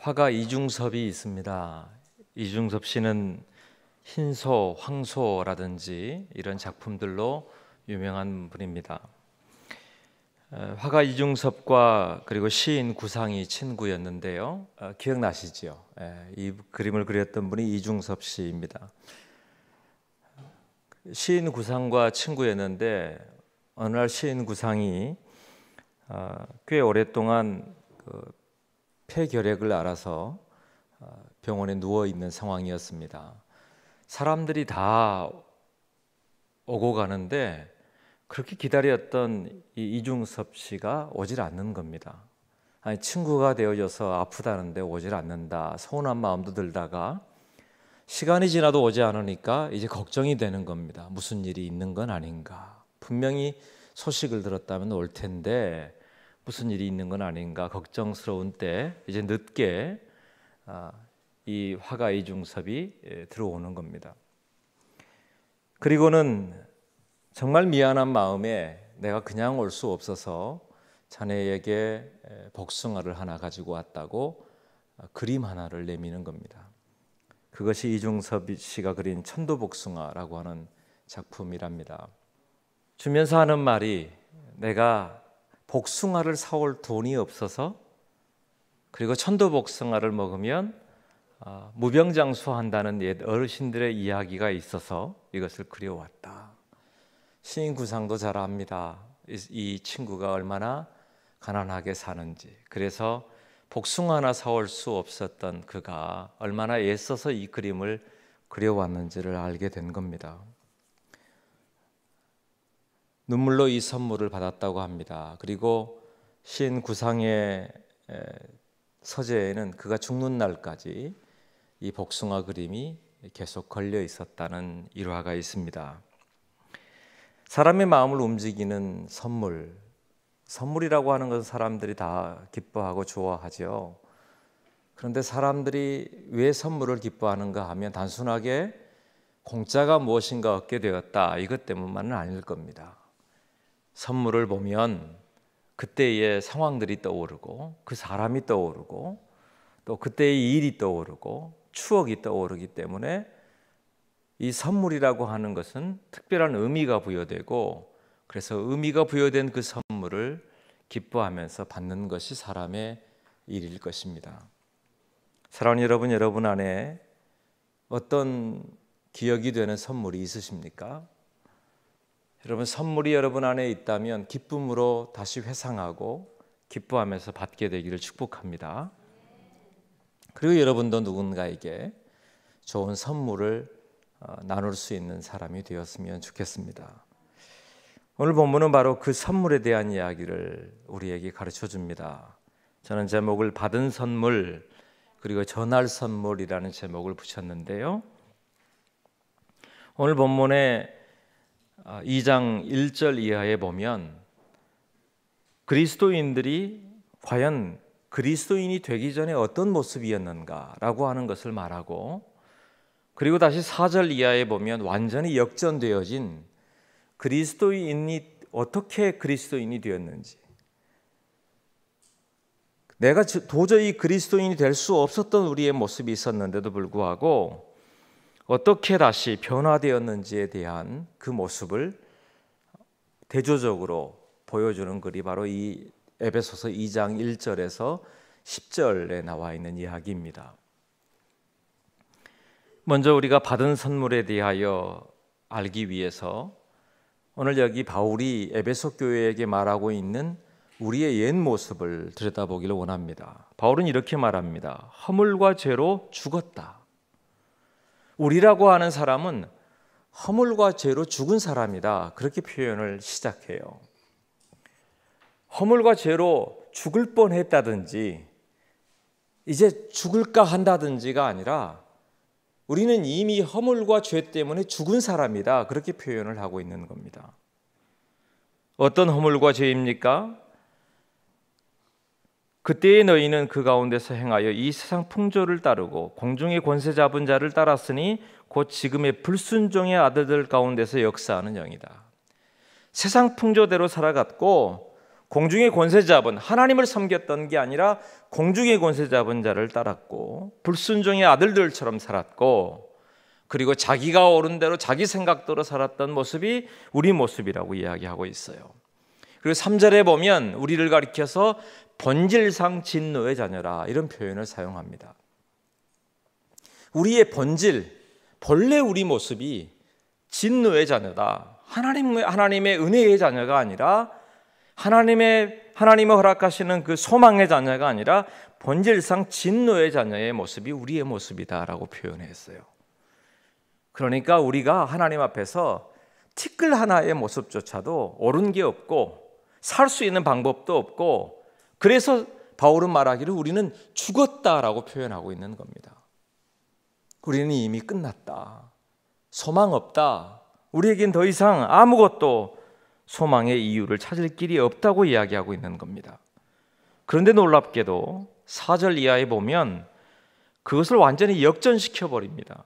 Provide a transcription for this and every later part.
화가 이중섭이 있습니다. 이중섭 씨는 흰소, 황소라든지 이런 작품들로 유명한 분입니다. 화가 이중섭과 그리고 시인 구상이 친구였는데요. 기억나시죠? 이 그림을 그렸던 분이 이중섭 씨입니다. 시인 구상과 친구였는데 어느 날 시인 구상이 꽤 오랫동안 폐결핵을 앓아서 병원에 누워 있는 상황이었습니다. 사람들이 다 오고 가는데 그렇게 기다렸던 이 이중섭 씨가 오질 않는 겁니다. 아니, 친구가 되어져서 아프다는데 오질 않는다, 서운한 마음도 들다가 시간이 지나도 오지 않으니까 이제 걱정이 되는 겁니다. 무슨 일이 있는 건 아닌가, 분명히 소식을 들었다면 올 텐데 무슨 일이 있는 건 아닌가 걱정스러운 때 이제 늦게 이 화가 이중섭이 들어오는 겁니다. 그리고는 정말 미안한 마음에 내가 그냥 올 수 없어서 자네에게 복숭아를 하나 가지고 왔다고 그림 하나를 내미는 겁니다. 그것이 이중섭 씨가 그린 천도복숭아라고 하는 작품이랍니다. 주면서 하는 말이, 내가 복숭아를 사올 돈이 없어서, 그리고 천도복숭아를 먹으면 무병장수한다는 옛 어르신들의 이야기가 있어서 이것을 그려왔다. 시인 구상도 잘 압니다. 이 친구가 얼마나 가난하게 사는지. 그래서 복숭아 하나 사올 수 없었던 그가 얼마나 애써서 이 그림을 그려왔는지를 알게 된 겁니다. 눈물로 이 선물을 받았다고 합니다. 그리고 시인 구상의 서재에는 그가 죽는 날까지 이 복숭아 그림이 계속 걸려 있었다는 일화가 있습니다. 사람의 마음을 움직이는 선물이라고 하는 것은 사람들이 다 기뻐하고 좋아하죠. 그런데 사람들이 왜 선물을 기뻐하는가 하면 단순하게 공짜가 무엇인가 얻게 되었다, 이것 때문만은 아닐 겁니다. 선물을 보면 그때의 상황들이 떠오르고 그 사람이 떠오르고 또 그때의 일이 떠오르고 추억이 떠오르기 때문에 이 선물이라고 하는 것은 특별한 의미가 부여되고, 그래서 의미가 부여된 그 선물을 기뻐하면서 받는 것이 사람의 일일 것입니다. 사랑하는 여러분, 여러분 안에 어떤 기억이 되는 선물이 있으십니까? 여러분, 선물이 여러분 안에 있다면 기쁨으로 다시 회상하고 기뻐하면서 받게 되기를 축복합니다. 그리고 여러분도 누군가에게 좋은 선물을 나눌 수 있는 사람이 되었으면 좋겠습니다. 오늘 본문은 바로 그 선물에 대한 이야기를 우리에게 가르쳐 줍니다. 저는 제목을 받은 선물 그리고 전할 선물이라는 제목을 붙였는데요. 오늘 본문에 2장 1절 이하에 보면 그리스도인들이 과연 그리스도인이 되기 전에 어떤 모습이었는가라고 하는 것을 말하고, 그리고 다시 4절 이하에 보면 완전히 역전되어진 그리스도인이 어떻게 그리스도인이 되었는지, 내가 도저히 그리스도인이 될 수 없었던 우리의 모습이 있었는데도 불구하고 어떻게 다시 변화되었는지에 대한 그 모습을 대조적으로 보여주는 글이 바로 이 에베소서 2장 1절에서 10절에 나와 있는 이야기입니다. 먼저 우리가 받은 선물에 대하여 알기 위해서 오늘 여기 바울이 에베소 교회에게 말하고 있는 우리의 옛 모습을 들여다보기를 원합니다. 바울은 이렇게 말합니다. 허물과 죄로 죽었다. 우리라고 하는 사람은 허물과 죄로 죽은 사람이다, 그렇게 표현을 시작해요. 허물과 죄로 죽을 뻔했다든지 이제 죽을까 한다든지가 아니라 우리는 이미 허물과 죄 때문에 죽은 사람이다, 그렇게 표현을 하고 있는 겁니다. 어떤 허물과 죄입니까? 그때의 너희는 그 가운데서 행하여 이 세상 풍조를 따르고 공중의 권세 잡은 자를 따랐으니 곧 지금의 불순종의 아들들 가운데서 역사하는 영이다. 세상 풍조대로 살아갔고 공중의 권세 잡은 하나님을 섬겼던 게 아니라 공중의 권세 잡은 자를 따랐고 불순종의 아들들처럼 살았고 그리고 자기가 옳은 대로 자기 생각대로 살았던 모습이 우리 모습이라고 이야기하고 있어요. 그리고 3절에 보면 우리를 가리켜서 본질상 진노의 자녀라 이런 표현을 사용합니다. 우리의 본질, 본래 우리 모습이 진노의 자녀다. 하나님의 은혜의 자녀가 아니라 하나님의 허락하시는 그 소망의 자녀가 아니라 본질상 진노의 자녀의 모습이 우리의 모습이다라고 표현했어요. 그러니까 우리가 하나님 앞에서 티끌 하나의 모습조차도 옳은 게 없고 살 수 있는 방법도 없고 그래서 바울은 말하기를 우리는 죽었다라고 표현하고 있는 겁니다. 우리는 이미 끝났다. 소망 없다. 우리에겐 더 이상 아무것도 소망의 이유를 찾을 길이 없다고 이야기하고 있는 겁니다. 그런데 놀랍게도 4절 이하에 보면 그것을 완전히 역전시켜 버립니다.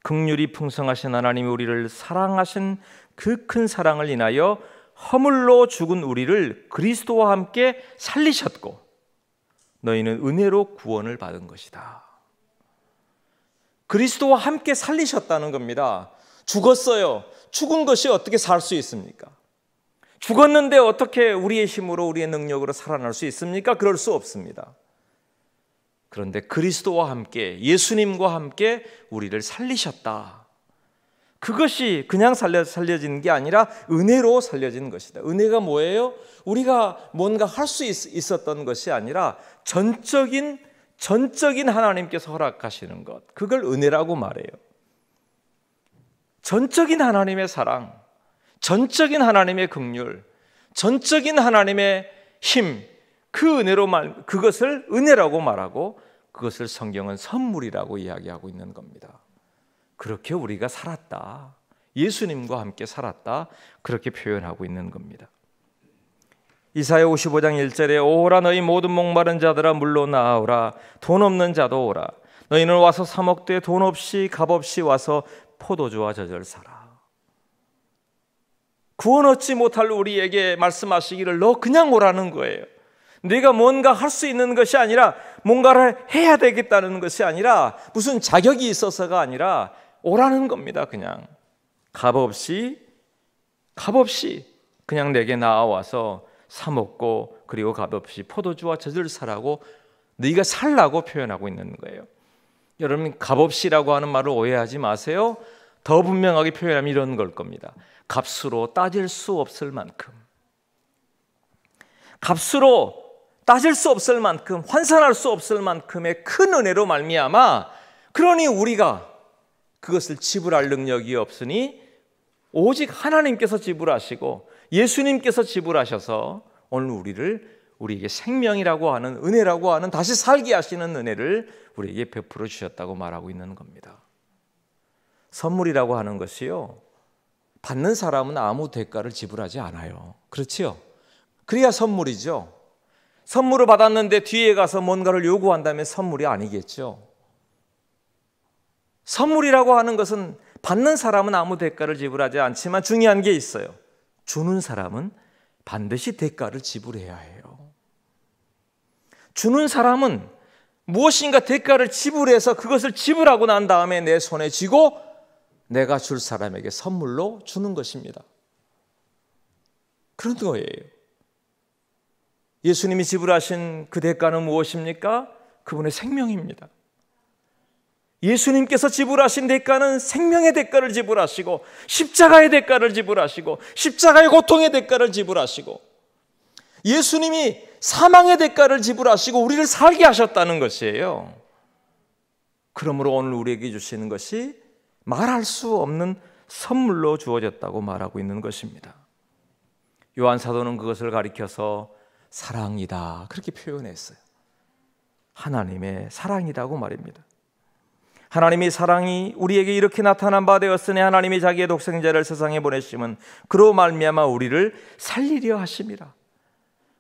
긍휼이 풍성하신 하나님이 우리를 사랑하신 그 큰 사랑을 인하여 허물로 죽은 우리를 그리스도와 함께 살리셨고 너희는 은혜로 구원을 받은 것이다. 그리스도와 함께 살리셨다는 겁니다. 죽었어요. 죽은 것이 어떻게 살 수 있습니까? 죽었는데 어떻게 우리의 힘으로 우리의 능력으로 살아날 수 있습니까? 그럴 수 없습니다. 그런데 그리스도와 함께 예수님과 함께 우리를 살리셨다. 그것이 그냥 살려진 게 아니라 은혜로 살려진 것이다. 은혜가 뭐예요? 우리가 뭔가 할 수 있었던 것이 아니라 전적인 하나님께서 허락하시는 것, 그걸 은혜라고 말해요. 전적인 하나님의 사랑, 전적인 하나님의 긍휼, 전적인 하나님의 힘, 그 은혜로 그것을 은혜라고 말하고 그것을 성경은 선물이라고 이야기하고 있는 겁니다. 그렇게 우리가 살았다. 예수님과 함께 살았다. 그렇게 표현하고 있는 겁니다. 이사야 55장 1절에 오라 너희 모든 목마른 자들아 물로 나아오라 돈 없는 자도 오라 너희는 와서 사 먹되 돈 없이 값 없이 와서 포도주와 젖을 사라. 구원 얻지 못할 우리에게 말씀하시기를 너 그냥 오라는 거예요. 네가 뭔가 할 수 있는 것이 아니라 뭔가를 해야 되겠다는 것이 아니라 무슨 자격이 있어서가 아니라 오라는 겁니다. 그냥 값 없이 그냥 내게 나와서 사 먹고 그리고 값 없이 포도주와 젖을 사라고 네가 살라고 표현하고 있는 거예요. 여러분 값 없이라고 하는 말을 오해하지 마세요. 더 분명하게 표현하면 이런 걸 겁니다. 값으로 따질 수 없을 만큼, 값으로 따질 수 없을 만큼, 환산할 수 없을 만큼의 큰 은혜로 말미암아 그러니 우리가 그것을 지불할 능력이 없으니 오직 하나님께서 지불하시고 예수님께서 지불하셔서 오늘 우리에게 생명이라고 하는 은혜라고 하는 다시 살게 하시는 은혜를 우리에게 베풀어 주셨다고 말하고 있는 겁니다. 선물이라고 하는 것이요, 받는 사람은 아무 대가를 지불하지 않아요. 그렇지요? 그래야 선물이죠. 선물을 받았는데 뒤에 가서 뭔가를 요구한다면 선물이 아니겠죠. 선물이라고 하는 것은 받는 사람은 아무 대가를 지불하지 않지만 중요한 게 있어요. 주는 사람은 반드시 대가를 지불해야 해요. 주는 사람은 무엇인가 대가를 지불해서 그것을 지불하고 난 다음에 내 손에 쥐고 내가 줄 사람에게 선물로 주는 것입니다. 그런 거예요. 예수님이 지불하신 그 대가는 무엇입니까? 그분의 생명입니다. 예수님께서 지불하신 대가는 생명의 대가를 지불하시고 십자가의 대가를 지불하시고 십자가의 고통의 대가를 지불하시고 예수님이 사망의 대가를 지불하시고 우리를 살게 하셨다는 것이에요. 그러므로 오늘 우리에게 주시는 것이 말할 수 없는 선물로 주어졌다고 말하고 있는 것입니다. 요한 사도는 그것을 가리켜서 사랑이다 그렇게 표현했어요. 하나님의 사랑이라고 말입니다. 하나님의 사랑이 우리에게 이렇게 나타난 바 되었으니 하나님이 자기의 독생자를 세상에 보내심은 그로 말미암아 우리를 살리려 하심이라.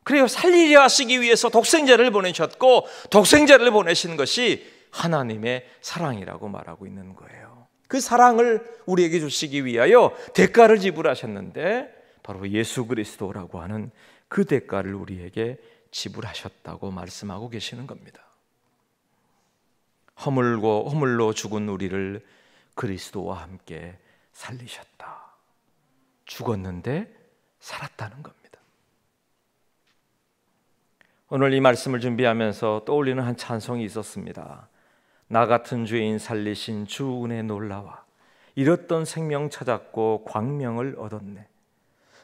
그래요, 살리려 하시기 위해서 독생자를 보내셨고 독생자를 보내신 것이 하나님의 사랑이라고 말하고 있는 거예요. 그 사랑을 우리에게 주시기 위하여 대가를 지불하셨는데 바로 예수 그리스도라고 하는 그 대가를 우리에게 지불하셨다고 말씀하고 계시는 겁니다. 허물로 죽은 우리를 그리스도와 함께 살리셨다. 죽었는데 살았다는 겁니다. 오늘 이 말씀을 준비하면서 떠올리는 한 찬송이 있었습니다. 나 같은 죄인 살리신 주 은혜 놀라와 잃었던 생명 찾았고 광명을 얻었네.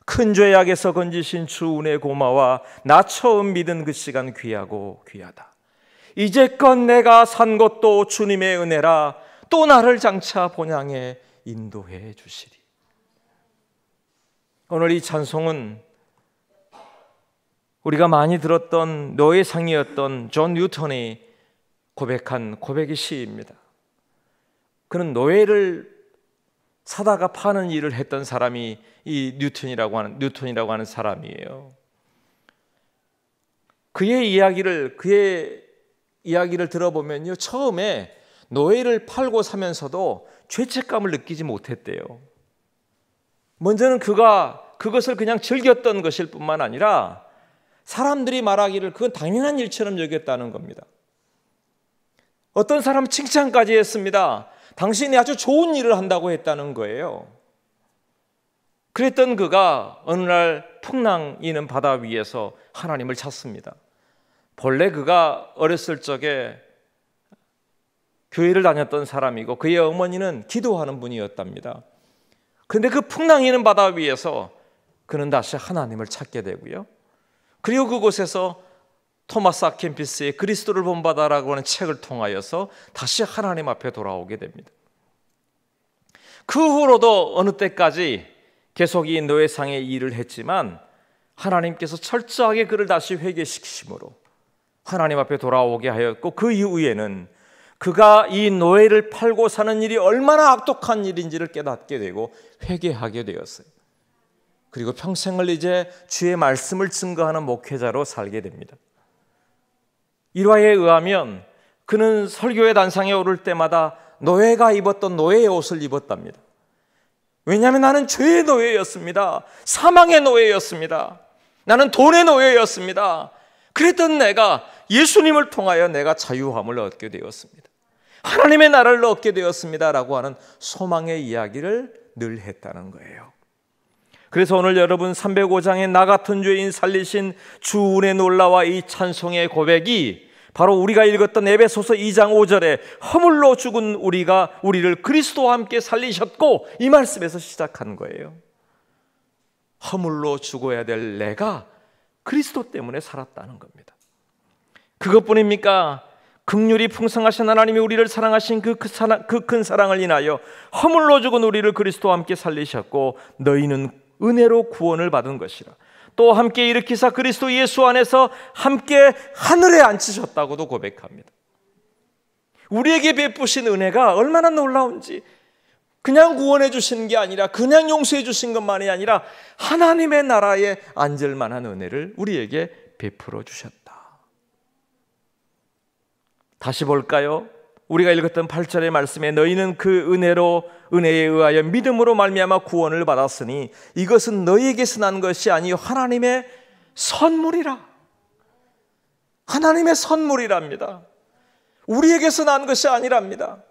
큰 죄악에서 건지신 주 은혜 고마워. 나 처음 믿은 그 시간 귀하고 귀하다. 이제껏 내가 산 것도 주님의 은혜라. 또 나를 장차 본향에 인도해 주시리. 오늘 이 찬송은 우리가 많이 들었던 노예상이었던 존 뉴턴이 고백한 고백의 시입니다. 그는 노예를 사다가 파는 일을 했던 사람이 이 뉴턴이라고 하는 사람이에요. 그의 이야기를 들어보면요, 처음에 노예를 팔고 사면서도 죄책감을 느끼지 못했대요. 먼저는 그가 그것을 그냥 즐겼던 것일 뿐만 아니라 사람들이 말하기를 그건 당연한 일처럼 여겼다는 겁니다. 어떤 사람은 칭찬까지 했습니다. 당신이 아주 좋은 일을 한다고 했다는 거예요. 그랬던 그가 어느 날 풍랑이는 바다 위에서 하나님을 찾습니다. 본래 그가 어렸을 적에 교회를 다녔던 사람이고 그의 어머니는 기도하는 분이었답니다. 그런데 그 풍랑이는 바다 위에서 그는 다시 하나님을 찾게 되고요. 그리고 그곳에서 토마스 아 켐피스의 그리스도를 본받아라고 하는 책을 통하여서 다시 하나님 앞에 돌아오게 됩니다. 그 후로도 어느 때까지 계속 이 노예상의 일을 했지만 하나님께서 철저하게 그를 다시 회개시키심으로 하나님 앞에 돌아오게 하였고, 그 이후에는 그가 이 노예를 팔고 사는 일이 얼마나 악독한 일인지를 깨닫게 되고 회개하게 되었어요. 그리고 평생을 이제 주의 말씀을 증거하는 목회자로 살게 됩니다. 일화에 의하면 그는 설교의 단상에 오를 때마다 노예가 입었던 노예의 옷을 입었답니다. 왜냐하면 나는 죄의 노예였습니다. 사망의 노예였습니다. 나는 돈의 노예였습니다. 그랬던 내가 예수님을 통하여 내가 자유함을 얻게 되었습니다. 하나님의 나라를 얻게 되었습니다 라고 하는 소망의 이야기를 늘 했다는 거예요. 그래서 오늘 여러분 305장의 나 같은 죄인 살리신 주 은혜 놀라와 이 찬송의 고백이 바로 우리가 읽었던 에베소서 2장 5절에 허물로 죽은 우리를 그리스도와 함께 살리셨고, 이 말씀에서 시작한 거예요. 허물로 죽어야 될 내가 그리스도 때문에 살았다는 겁니다. 그것뿐입니까? 긍휼이 풍성하신 하나님이 우리를 사랑하신 그 큰 사랑을 인하여 허물로 죽은 우리를 그리스도와 함께 살리셨고, 너희는 은혜로 구원을 받은 것이라. 또 함께 일으키사 그리스도 예수 안에서 함께 하늘에 앉히셨다고도 고백합니다. 우리에게 베푸신 은혜가 얼마나 놀라운지, 그냥 구원해 주신 게 아니라 그냥 용서해 주신 것만이 아니라 하나님의 나라에 앉을 만한 은혜를 우리에게 베풀어 주셨다. 다시 볼까요? 우리가 읽었던 8절의 말씀에 너희는 그 은혜에 의하여 믿음으로 말미암아 구원을 받았으니 이것은 너희에게서 난 것이 아니요 하나님의 선물이라. 하나님의 선물이랍니다. 우리에게서 난 것이 아니랍니다.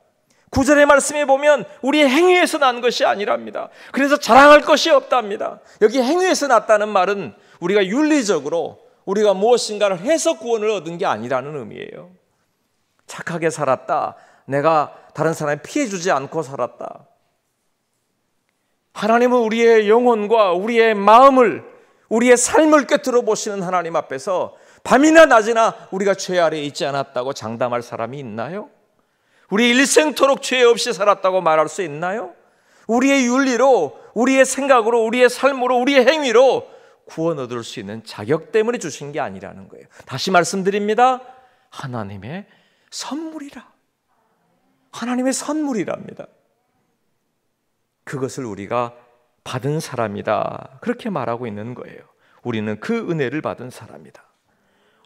9절의 말씀에 보면 우리의 행위에서 난 것이 아니랍니다. 그래서 자랑할 것이 없답니다. 여기 행위에서 났다는 말은 우리가 윤리적으로 우리가 무엇인가를 해서 구원을 얻은 게 아니라는 의미예요. 착하게 살았다, 내가 다른 사람에 피해 주지 않고 살았다. 하나님은 우리의 영혼과 우리의 마음을, 우리의 삶을 꿰뚫어 보시는 하나님 앞에서 밤이나 낮이나 우리가 죄 아래에 있지 않았다고 장담할 사람이 있나요? 우리 일생토록 죄 없이 살았다고 말할 수 있나요? 우리의 윤리로, 우리의 생각으로, 우리의 삶으로, 우리의 행위로 구원 얻을 수 있는 자격 때문에 주신 게 아니라는 거예요. 다시 말씀드립니다. 하나님의 선물이라. 하나님의 선물이랍니다. 그것을 우리가 받은 사람이다, 그렇게 말하고 있는 거예요. 우리는 그 은혜를 받은 사람이다.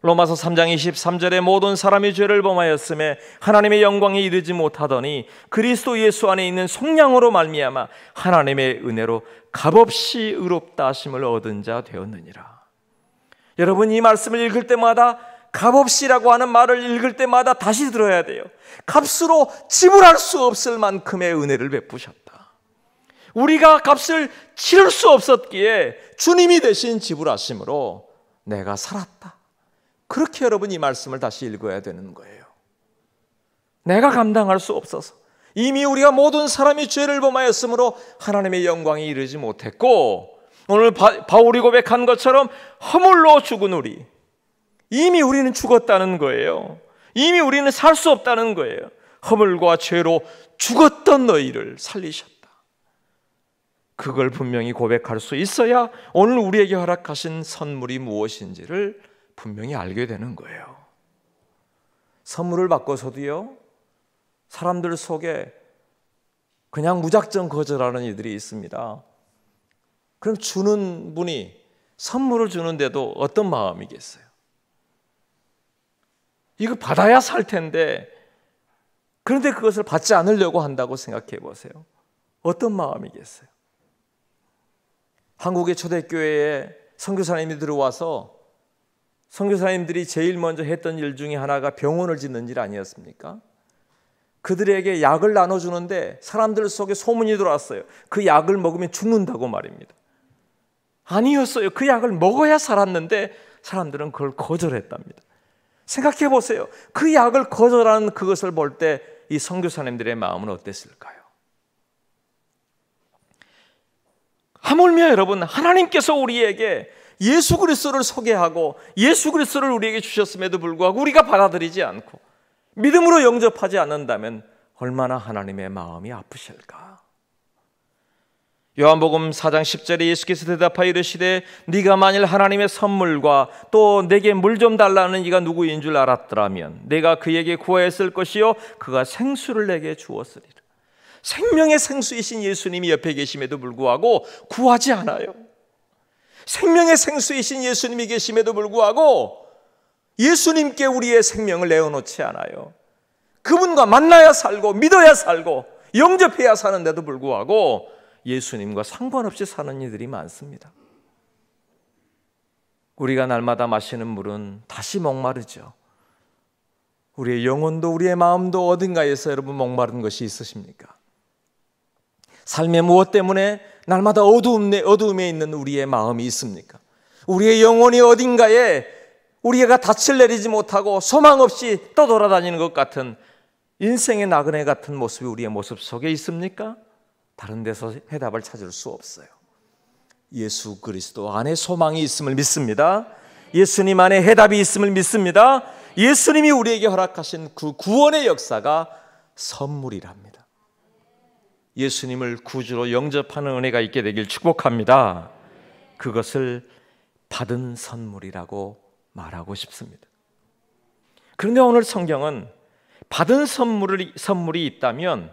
로마서 3장 23절에 모든 사람이 죄를 범하였음에 하나님의 영광에 이르지 못하더니 그리스도 예수 안에 있는 속량으로 말미암아 하나님의 은혜로 값없이 의롭다 하심을 얻은 자 되었느니라. 여러분, 이 말씀을 읽을 때마다 값없이라고 하는 말을 읽을 때마다 다시 들어야 돼요. 값으로 지불할 수 없을 만큼의 은혜를 베푸셨다. 우리가 값을 치를 수 없었기에 주님이 대신 지불하심으로 내가 살았다. 그렇게 여러분 이 말씀을 다시 읽어야 되는 거예요. 내가 감당할 수 없어서 이미 우리가 모든 사람이 죄를 범하였으므로 하나님의 영광에 이르지 못했고, 오늘 바울이 고백한 것처럼 허물로 죽은 우리, 이미 우리는 죽었다는 거예요. 이미 우리는 살 수 없다는 거예요. 허물과 죄로 죽었던 너희를 살리셨다. 그걸 분명히 고백할 수 있어야 오늘 우리에게 허락하신 선물이 무엇인지를 분명히 알게 되는 거예요. 선물을 받고서도요, 사람들 속에 그냥 무작정 거절하는 이들이 있습니다. 그럼 주는 분이 선물을 주는데도 어떤 마음이겠어요? 이거 받아야 살 텐데, 그런데 그것을 받지 않으려고 한다고 생각해 보세요. 어떤 마음이겠어요? 한국의 초대교회에 선교사님이 들어와서 선교사님들이 제일 먼저 했던 일 중에 하나가 병원을 짓는 일 아니었습니까? 그들에게 약을 나눠주는데 사람들 속에 소문이 들어왔어요. 그 약을 먹으면 죽는다고 말입니다. 아니었어요. 그 약을 먹어야 살았는데 사람들은 그걸 거절했답니다. 생각해 보세요. 그 약을 거절하는 그것을 볼 때 이 선교사님들의 마음은 어땠을까요? 하물며 여러분, 하나님께서 우리에게 예수 그리스도를 소개하고 예수 그리스도를 우리에게 주셨음에도 불구하고 우리가 받아들이지 않고 믿음으로 영접하지 않는다면 얼마나 하나님의 마음이 아프실까? 요한복음 4장 10절에 예수께서 대답하여 이르시되 네가 만일 하나님의 선물과 또 내게 물 좀 달라는 이가 누구인 줄 알았더라면 내가 그에게 구하였을 것이요 그가 생수를 내게 주었으리라. 생명의 생수이신 예수님이 옆에 계심에도 불구하고 구하지 않아요. 생명의 생수이신 예수님이 계심에도 불구하고 예수님께 우리의 생명을 내어놓지 않아요. 그분과 만나야 살고 믿어야 살고 영접해야 사는데도 불구하고 예수님과 상관없이 사는 이들이 많습니다. 우리가 날마다 마시는 물은 다시 목마르죠. 우리의 영혼도 우리의 마음도 어딘가에서 여러분 목마른 것이 있으십니까? 삶의 무엇 때문에 날마다 어두움에 있는 우리의 마음이 있습니까? 우리의 영혼이 어딘가에 우리가 닻을 내리지 못하고 소망 없이 떠돌아다니는 것 같은 인생의 나그네 같은 모습이 우리의 모습 속에 있습니까? 다른 데서 해답을 찾을 수 없어요. 예수 그리스도 안에 소망이 있음을 믿습니다. 예수님 안에 해답이 있음을 믿습니다. 예수님이 우리에게 허락하신 그 구원의 역사가 선물이랍니다. 예수님을 구주로 영접하는 은혜가 있게 되길 축복합니다. 그것을 받은 선물이라고 말하고 싶습니다. 그런데 오늘 성경은 받은 선물이 있다면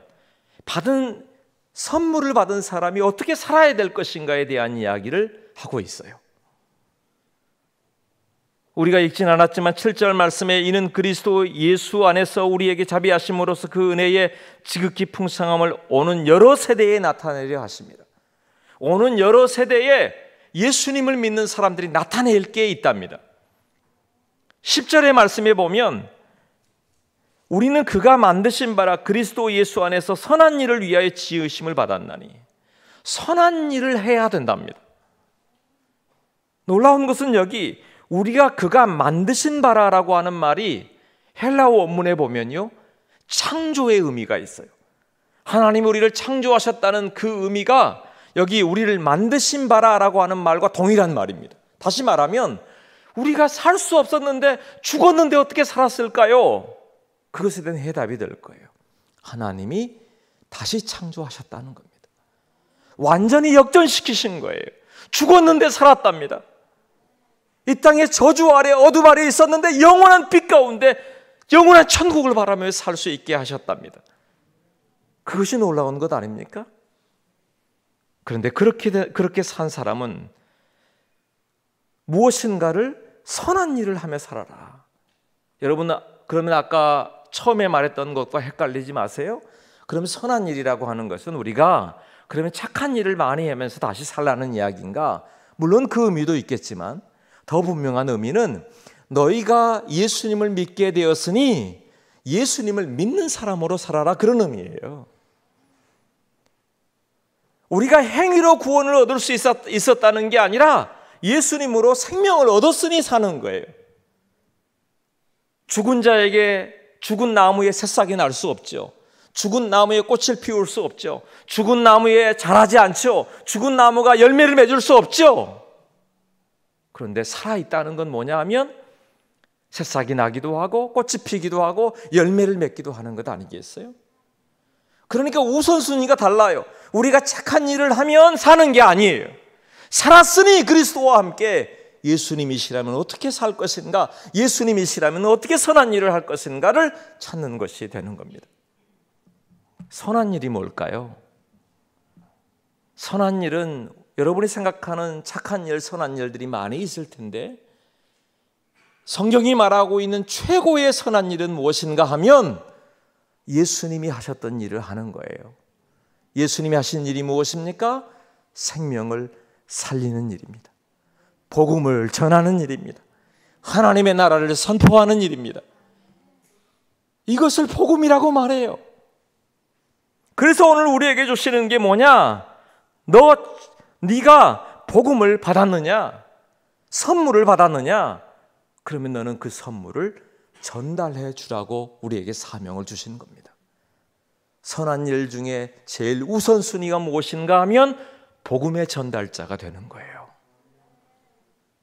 선물을 받은 사람이 어떻게 살아야 될 것인가에 대한 이야기를 하고 있어요. 우리가 읽진 않았지만 7절 말씀에 이는 그리스도 예수 안에서 우리에게 자비하심으로써 그 은혜의 지극히 풍성함을 오는 여러 세대에 나타내려 하십니다. 오는 여러 세대에 예수님을 믿는 사람들이 나타낼 게 있답니다. 10절의 말씀에 보면 우리는 그가 만드신 바라 그리스도 예수 안에서 선한 일을 위하여 지으심을 받았나니, 선한 일을 해야 된답니다. 놀라운 것은 여기 우리가 그가 만드신 바라라고 하는 말이 헬라어 원문에 보면요, 창조의 의미가 있어요. 하나님이 우리를 창조하셨다는 그 의미가 여기 우리를 만드신 바라라고 하는 말과 동일한 말입니다. 다시 말하면 우리가 살 수 없었는데 죽었는데 어떻게 살았을까요? 그것에 대한 해답이 될 거예요. 하나님이 다시 창조하셨다는 겁니다. 완전히 역전시키신 거예요. 죽었는데 살았답니다. 이 땅의 저주 아래 어둠 아래 있었는데 영원한 빛 가운데 영원한 천국을 바라며 살 수 있게 하셨답니다. 그것이 놀라운 것 아닙니까? 그런데 그렇게 산 사람은 무엇인가를 선한 일을 하며 살아라. 여러분, 그러면 아까 처음에 말했던 것과 헷갈리지 마세요. 그러면 선한 일이라고 하는 것은 우리가 그러면 착한 일을 많이 하면서 다시 살라는 이야기인가? 물론 그 의미도 있겠지만 더 분명한 의미는 너희가 예수님을 믿게 되었으니 예수님을 믿는 사람으로 살아라, 그런 의미예요. 우리가 행위로 구원을 얻을 수 있었다는 게 아니라 예수님으로 생명을 얻었으니 사는 거예요. 죽은 자에게 죽은 나무에 새싹이 날 수 없죠. 죽은 나무에 꽃을 피울 수 없죠. 죽은 나무에 자라지 않죠. 죽은 나무가 열매를 맺을 수 없죠. 그런데 살아있다는 건 뭐냐 하면 새싹이 나기도 하고 꽃이 피기도 하고 열매를 맺기도 하는 것 아니겠어요? 그러니까 우선순위가 달라요. 우리가 착한 일을 하면 사는 게 아니에요. 살았으니 그리스도와 함께 예수님이시라면 어떻게 살 것인가, 예수님이시라면 어떻게 선한 일을 할 것인가를 찾는 것이 되는 겁니다. 선한 일이 뭘까요? 선한 일은 여러분이 생각하는 착한 일, 선한 일들이 많이 있을 텐데 성경이 말하고 있는 최고의 선한 일은 무엇인가 하면 예수님이 하셨던 일을 하는 거예요. 예수님이 하신 일이 무엇입니까? 생명을 살리는 일입니다. 복음을 전하는 일입니다. 하나님의 나라를 선포하는 일입니다. 이것을 복음이라고 말해요. 그래서 오늘 우리에게 주시는 게 뭐냐? 네가 복음을 받았느냐? 선물을 받았느냐? 그러면 너는 그 선물을 전달해 주라고 우리에게 사명을 주시는 겁니다. 선한 일 중에 제일 우선순위가 무엇인가 하면 복음의 전달자가 되는 거예요.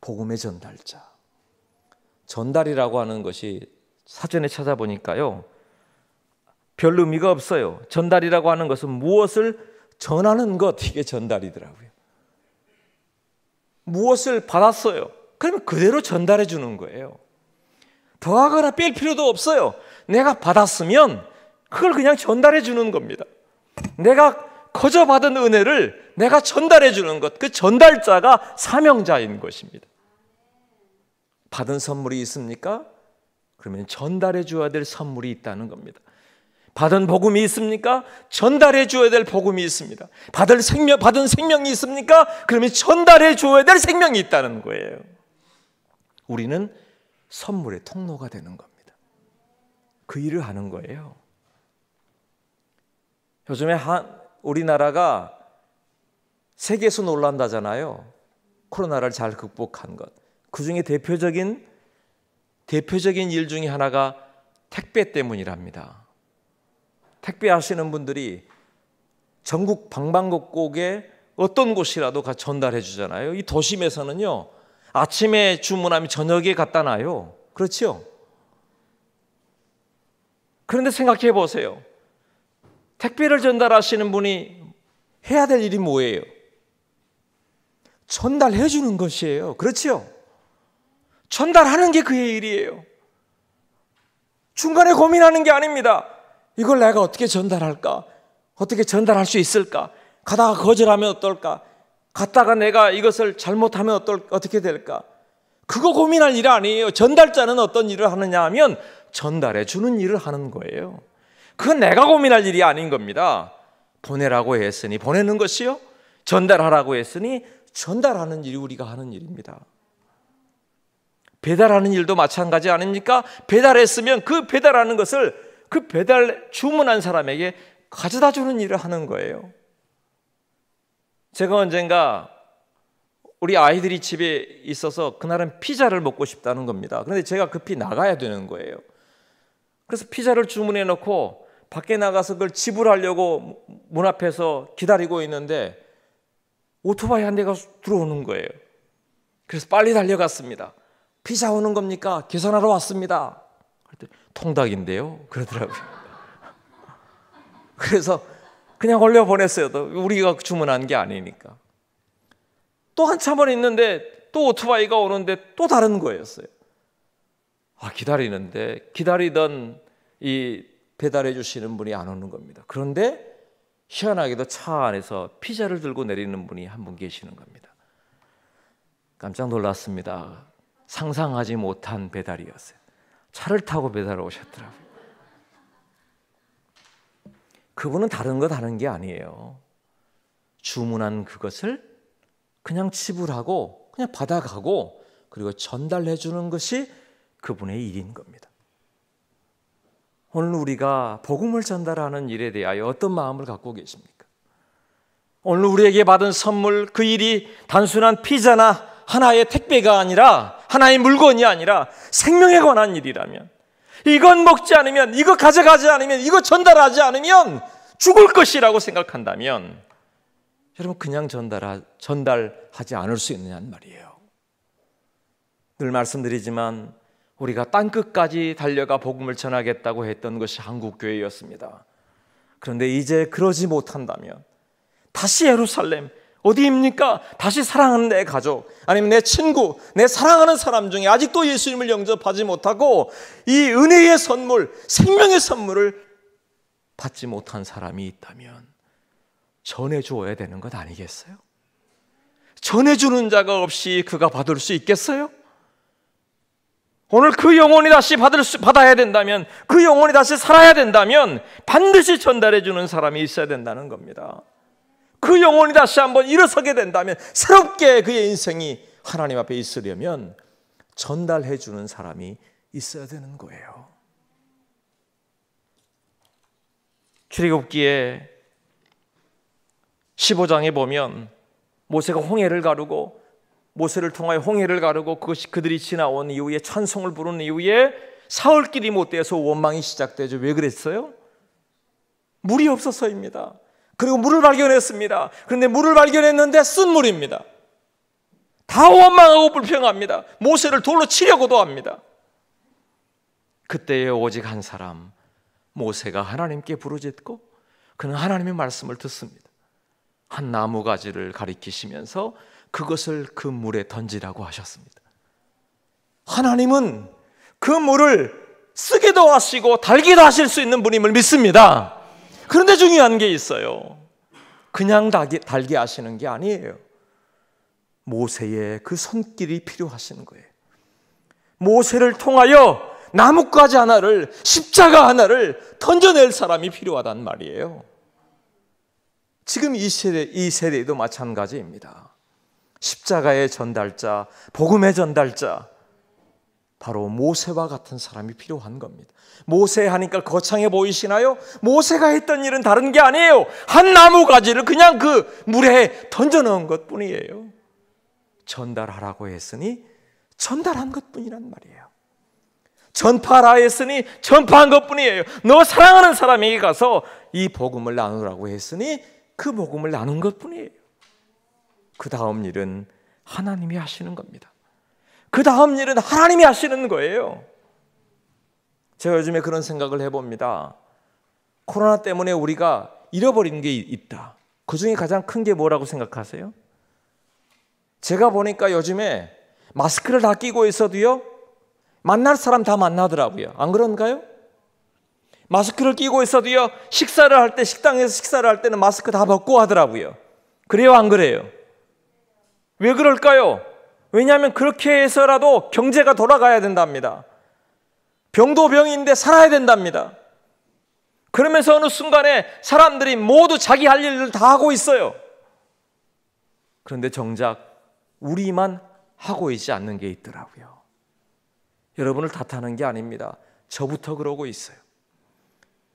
복음의 전달자. 전달이라고 하는 것이 사전에 찾아보니까요, 별 의미가 없어요. 전달이라고 하는 것은 무엇을 전하는 것, 이게 전달이더라고요. 무엇을 받았어요. 그러면 그대로 전달해 주는 거예요. 더하거나 뺄 필요도 없어요. 내가 받았으면 그걸 그냥 전달해 주는 겁니다. 내가 거저 받은 은혜를 내가 전달해 주는 것, 그 전달자가 사명자인 것입니다. 받은 선물이 있습니까? 그러면 전달해 줘야 될 선물이 있다는 겁니다. 받은 복음이 있습니까? 전달해 줘야 될 복음이 있습니다. 받은 생명이 있습니까? 그러면 전달해 줘야 될 생명이 있다는 거예요. 우리는 선물의 통로가 되는 겁니다. 그 일을 하는 거예요. 요즘에 우리나라가 세계에서 놀란다잖아요. 코로나를 잘 극복한 것. 그 중에 대표적인 일 중에 하나가 택배 때문이랍니다. 택배 하시는 분들이 전국 방방곡곡에 어떤 곳이라도 전달해 주잖아요. 이 도심에서는요, 아침에 주문하면 저녁에 갖다 놔요. 그렇죠? 그런데 생각해 보세요. 택배를 전달하시는 분이 해야 될 일이 뭐예요? 전달해 주는 것이에요. 그렇죠? 전달하는 게 그의 일이에요. 중간에 고민하는 게 아닙니다. 이걸 내가 어떻게 전달할까? 어떻게 전달할 수 있을까? 가다가 거절하면 어떨까? 갔다가 내가 이것을 잘못하면 어떻게 될까? 그거 고민할 일 아니에요. 전달자는 어떤 일을 하느냐 하면 전달해 주는 일을 하는 거예요. 그건 내가 고민할 일이 아닌 겁니다. 보내라고 했으니 보내는 것이요, 전달하라고 했으니 전달하는 일이 우리가 하는 일입니다. 배달하는 일도 마찬가지 아닙니까? 배달했으면 그 배달하는 것을 그 배달 주문한 사람에게 가져다 주는 일을 하는 거예요. 제가 언젠가 우리 아이들이 집에 있어서 그날은 피자를 먹고 싶다는 겁니다. 그런데 제가 급히 나가야 되는 거예요. 그래서 피자를 주문해 놓고 밖에 나가서 그걸 지불하려고 문 앞에서 기다리고 있는데 오토바이 한 대가 들어오는 거예요. 그래서 빨리 달려갔습니다. 피자 오는 겁니까? 계산하러 왔습니다. 그랬더니 통닭인데요, 그러더라고요. 그래서 그냥 올려 보냈어요. 우리가 주문한 게 아니니까. 또 한참을 있는데 또 오토바이가 오는데 또 다른 거였어요. 기다리는데 기다리던 이 배달해 주시는 분이 안 오는 겁니다. 그런데 희한하게도 차 안에서 피자를 들고 내리는 분이 한 분 계시는 겁니다. 깜짝 놀랐습니다. 상상하지 못한 배달이었어요. 차를 타고 배달 오셨더라고요. 그분은 다른 거 다른 게 아니에요. 주문한 그것을 그냥 지불하고 그냥 받아가고 그리고 전달해 주는 것이 그분의 일인 겁니다. 오늘 우리가 복음을 전달하는 일에 대하여 어떤 마음을 갖고 계십니까? 오늘 우리에게 받은 선물, 그 일이 단순한 피자나 하나의 택배가 아니라, 하나의 물건이 아니라 생명에 관한 일이라면, 이건 먹지 않으면, 이거 가져가지 않으면, 이거 전달하지 않으면 죽을 것이라고 생각한다면 여러분 그냥 전달하지 않을 수 있느냐는 말이에요. 늘 말씀드리지만 우리가 땅끝까지 달려가 복음을 전하겠다고 했던 것이 한국교회였습니다. 그런데 이제 그러지 못한다면 다시 예루살렘, 어디입니까? 다시 사랑하는 내 가족, 아니면 내 친구, 내 사랑하는 사람 중에 아직도 예수님을 영접하지 못하고 이 은혜의 선물, 생명의 선물을 받지 못한 사람이 있다면 전해주어야 되는 것 아니겠어요? 전해주는 자가 없이 그가 받을 수 있겠어요? 오늘 그 영혼이 다시 받아야 된다면, 그 영혼이 다시 살아야 된다면 반드시 전달해 주는 사람이 있어야 된다는 겁니다. 그 영혼이 다시 한번 일어서게 된다면, 새롭게 그의 인생이 하나님 앞에 있으려면 전달해 주는 사람이 있어야 되는 거예요. 출애굽기에 15장에 보면 모세가 홍해를 가르고, 모세를 통하여 홍해를 가르고 그것이 그들이 지나온 이후에 찬송을 부른 이후에 사흘길이 못 돼서 원망이 시작되죠. 왜 그랬어요? 물이 없어서입니다. 그리고 물을 발견했습니다. 그런데 물을 발견했는데 쓴 물입니다. 다 원망하고 불평합니다. 모세를 돌로 치려고도 합니다. 그때에 오직 한 사람, 모세가 하나님께 부르짖고 그는 하나님의 말씀을 듣습니다. 한 나무 가지를 가리키시면서 그것을 그 물에 던지라고 하셨습니다. 하나님은 그 물을 쓰기도 하시고 달기도 하실 수 있는 분임을 믿습니다. 그런데 중요한 게 있어요. 그냥 달게 하시는 게 아니에요. 모세의 그 손길이 필요하신 거예요. 모세를 통하여 나뭇가지 하나를, 십자가 하나를 던져낼 사람이 필요하단 말이에요. 지금 이 세대도 마찬가지입니다. 십자가의 전달자, 복음의 전달자, 바로 모세와 같은 사람이 필요한 겁니다. 모세 하니까 거창해 보이시나요? 모세가 했던 일은 다른 게 아니에요. 한 나무 가지를 그냥 그 물에 던져 넣은 것뿐이에요. 전달하라고 했으니 전달한 것뿐이란 말이에요. 전파하라 했으니 전파한 것뿐이에요. 너 사랑하는 사람에게 가서 이 복음을 나누라고 했으니 그 복음을 나눈 것뿐이에요. 그 다음 일은 하나님이 하시는 겁니다. 그 다음 일은 하나님이 하시는 거예요. 제가 요즘에 그런 생각을 해봅니다. 코로나 때문에 우리가 잃어버린 게 있다. 그 중에 가장 큰 게 뭐라고 생각하세요? 제가 보니까 요즘에 마스크를 다 끼고 있어도요, 만날 사람 다 만나더라고요. 안 그런가요? 마스크를 끼고 있어도요, 식사를 할 때, 식당에서 식사를 할 때는 마스크 다 벗고 하더라고요. 그래요, 안 그래요? 왜 그럴까요? 왜냐하면 그렇게 해서라도 경제가 돌아가야 된답니다. 병도 병인데 살아야 된답니다. 그러면서 어느 순간에 사람들이 모두 자기 할 일을 다 하고 있어요. 그런데 정작 우리만 하고 있지 않는 게 있더라고요. 여러분을 탓하는 게 아닙니다. 저부터 그러고 있어요.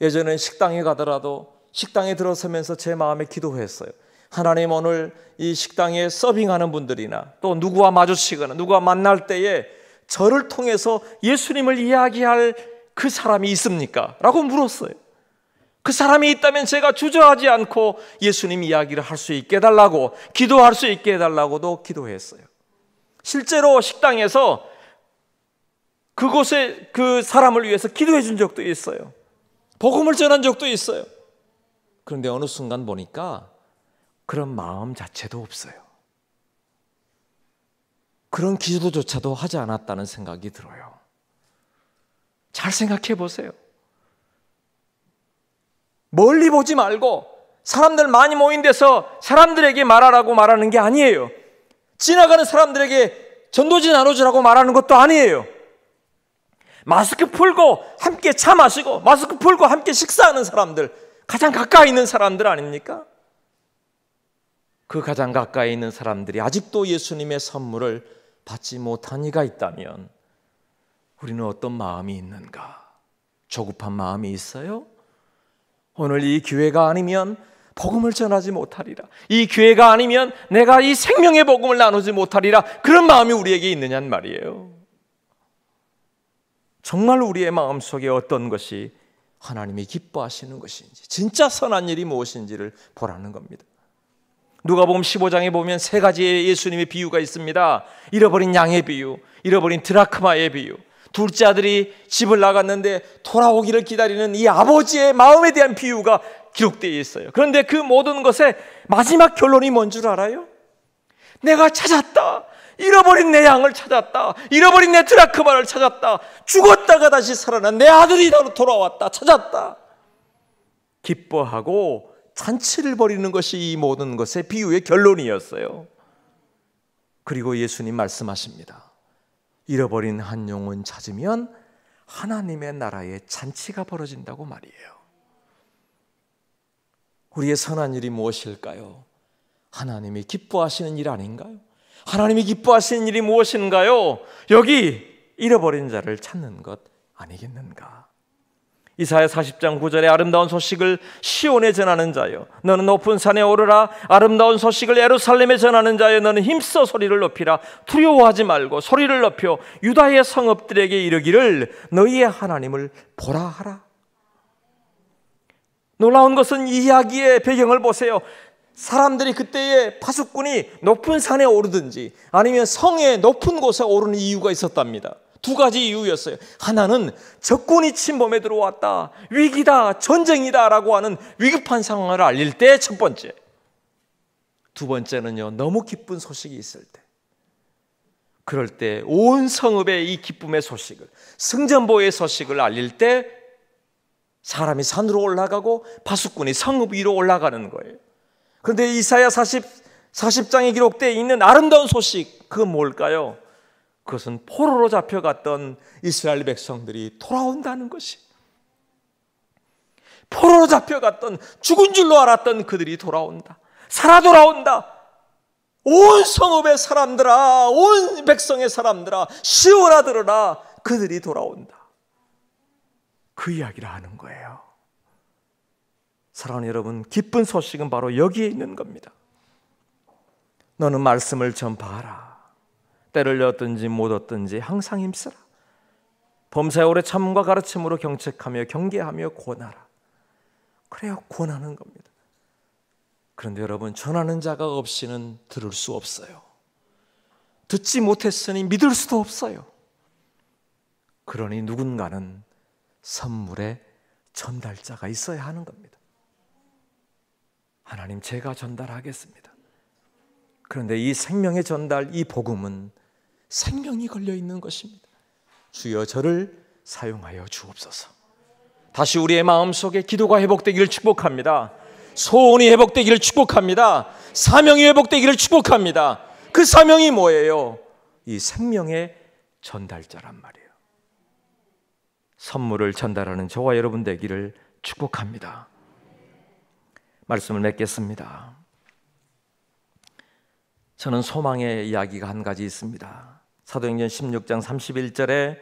예전엔 식당에 가더라도 식당에 들어서면서 제 마음에 기도했어요. 하나님, 오늘 이 식당에 서빙하는 분들이나 또 누구와 마주치거나 누구와 만날 때에 저를 통해서 예수님을 이야기할 그 사람이 있습니까? 라고 물었어요. 그 사람이 있다면 제가 주저하지 않고 예수님 이야기를 할 수 있게 해달라고, 기도할 수 있게 해달라고도 기도했어요. 실제로 식당에서 그곳에 그 사람을 위해서 기도해 준 적도 있어요. 복음을 전한 적도 있어요. 그런데 어느 순간 보니까 그런 마음 자체도 없어요. 그런 기도조차도 하지 않았다는 생각이 들어요. 잘 생각해 보세요. 멀리 보지 말고 사람들 많이 모인 데서 사람들에게 말하라고 말하는 게 아니에요. 지나가는 사람들에게 전도지 나눠주라고 말하는 것도 아니에요. 마스크 풀고 함께 차 마시고 마스크 풀고 함께 식사하는 사람들, 가장 가까이 있는 사람들 아닙니까? 그 가장 가까이 있는 사람들이 아직도 예수님의 선물을 받지 못한 이가 있다면 우리는 어떤 마음이 있는가? 조급한 마음이 있어요? 오늘 이 기회가 아니면 복음을 전하지 못하리라, 이 기회가 아니면 내가 이 생명의 복음을 나누지 못하리라, 그런 마음이 우리에게 있느냐는 말이에요. 정말 우리의 마음속에 어떤 것이 하나님이 기뻐하시는 것인지, 진짜 선한 일이 무엇인지를 보라는 겁니다. 누가복음 15장에 보면 세 가지의 예수님의 비유가 있습니다. 잃어버린 양의 비유, 잃어버린 드라크마의 비유, 둘째 아들이 집을 나갔는데 돌아오기를 기다리는 이 아버지의 마음에 대한 비유가 기록되어 있어요. 그런데 그 모든 것의 마지막 결론이 뭔 줄 알아요? 내가 찾았다, 잃어버린 내 양을 찾았다, 잃어버린 내 드라크마를 찾았다, 죽었다가 다시 살아난 내 아들이 돌아왔다, 찾았다, 기뻐하고 잔치를 벌이는 것이 이 모든 것의 비유의 결론이었어요. 그리고 예수님 말씀하십니다. 잃어버린 한 영혼 찾으면 하나님의 나라에 잔치가 벌어진다고 말이에요. 우리의 선한 일이 무엇일까요? 하나님이 기뻐하시는 일 아닌가요? 하나님이 기뻐하시는 일이 무엇인가요? 여기 잃어버린 자를 찾는 것 아니겠는가? 이사야 40장 9절에 아름다운 소식을 시온에 전하는 자여, 너는 높은 산에 오르라. 아름다운 소식을 예루살렘에 전하는 자여, 너는 힘써 소리를 높이라. 두려워하지 말고 소리를 높여 유다의 성읍들에게 이르기를 너희의 하나님을 보라 하라. 놀라운 것은 이 이야기의 배경을 보세요. 사람들이 그때의 파수꾼이 높은 산에 오르든지 아니면 성의 높은 곳에 오르는 이유가 있었답니다. 두 가지 이유였어요. 하나는 적군이 침범해 들어왔다, 위기다, 전쟁이다 라고 하는 위급한 상황을 알릴 때 첫 번째. 두 번째는요, 너무 기쁜 소식이 있을 때, 그럴 때 온 성읍의 이 기쁨의 소식을, 승전보의 소식을 알릴 때 사람이 산으로 올라가고 파수꾼이 성읍 위로 올라가는 거예요. 그런데 이사야 40장에 기록되어 있는 아름다운 소식, 그건 뭘까요? 그것은 포로로 잡혀갔던 이스라엘 백성들이 돌아온다는 것이, 포로로 잡혀갔던, 죽은 줄로 알았던 그들이 돌아온다, 살아 돌아온다. 온 성읍의 사람들아, 온 백성의 사람들아, 시온아 들으라, 그들이 돌아온다. 그 이야기를 하는 거예요. 사랑하는 여러분, 기쁜 소식은 바로 여기에 있는 겁니다. 너는 말씀을 전파하라. 때를 얻든지 못 얻든지 항상 힘쓰라. 범사에 오래 참음과 가르침으로 경책하며 경계하며 권하라. 그래야 권하는 겁니다. 그런데 여러분, 전하는 자가 없이는 들을 수 없어요. 듣지 못했으니 믿을 수도 없어요. 그러니 누군가는 선물의 전달자가 있어야 하는 겁니다. 하나님, 제가 전달하겠습니다. 그런데 이 생명의 전달, 이 복음은 생명이 걸려 있는 것입니다. 주여 저를 사용하여 주옵소서. 다시 우리의 마음속에 기도가 회복되기를 축복합니다. 소원이 회복되기를 축복합니다. 사명이 회복되기를 축복합니다. 그 사명이 뭐예요? 이 생명의 전달자란 말이에요. 선물을 전달하는 저와 여러분 되기를 축복합니다. 말씀을 맺겠습니다. 저는 소망의 이야기가 한 가지 있습니다. 사도행전 16장 31절에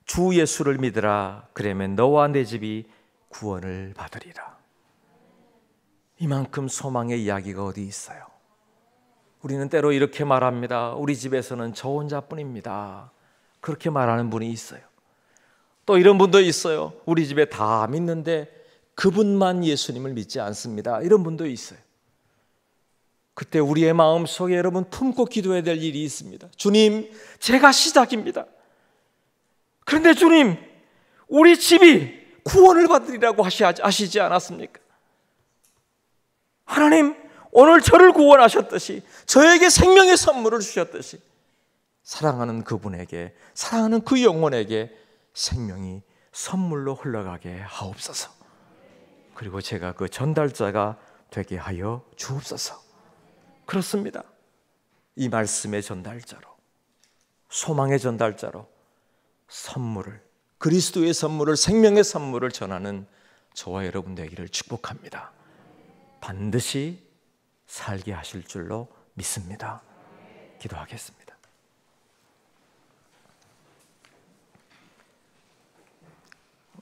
주 예수를 믿으라, 그러면 너와 내 집이 구원을 받으리라. 이만큼 소망의 이야기가 어디 있어요? 우리는 때로 이렇게 말합니다. 우리 집에서는 저 혼자뿐입니다. 그렇게 말하는 분이 있어요. 또 이런 분도 있어요. 우리 집에 다 믿는데 그분만 예수님을 믿지 않습니다. 이런 분도 있어요. 그때 우리의 마음속에 여러분 품고 기도해야 될 일이 있습니다. 주님, 제가 시작입니다. 그런데 주님, 우리 집이 구원을 받으리라고 하시지 않았습니까? 하나님, 오늘 저를 구원하셨듯이, 저에게 생명의 선물을 주셨듯이 사랑하는 그분에게, 사랑하는 그 영혼에게 생명이 선물로 흘러가게 하옵소서. 그리고 제가 그 전달자가 되게 하여 주옵소서. 그렇습니다. 이 말씀의 전달자로, 소망의 전달자로 선물을, 그리스도의 선물을, 생명의 선물을 전하는 저와 여러분 되기를 축복합니다. 반드시 살게 하실 줄로 믿습니다. 기도하겠습니다.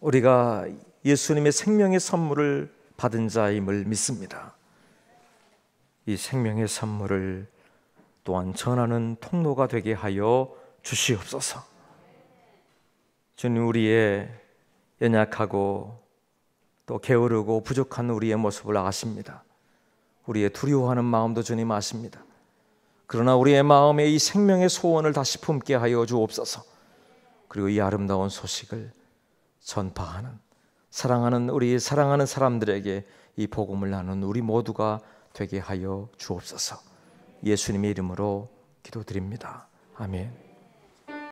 우리가 예수님의 생명의 선물을 받은 자임을 믿습니다. 이 생명의 선물을 또한 전하는 통로가 되게 하여 주시옵소서. 주님, 우리의 연약하고 또 게으르고 부족한 우리의 모습을 아십니다. 우리의 두려워하는 마음도 주님 아십니다. 그러나 우리의 마음에 이 생명의 소원을 다시 품게 하여 주옵소서. 그리고 이 아름다운 소식을 전파하는, 사랑하는 우리 사랑하는 사람들에게 이 복음을 나누는 우리 모두가 되게 하여 주옵소서. 예수님의 이름으로 기도드립니다. 아멘.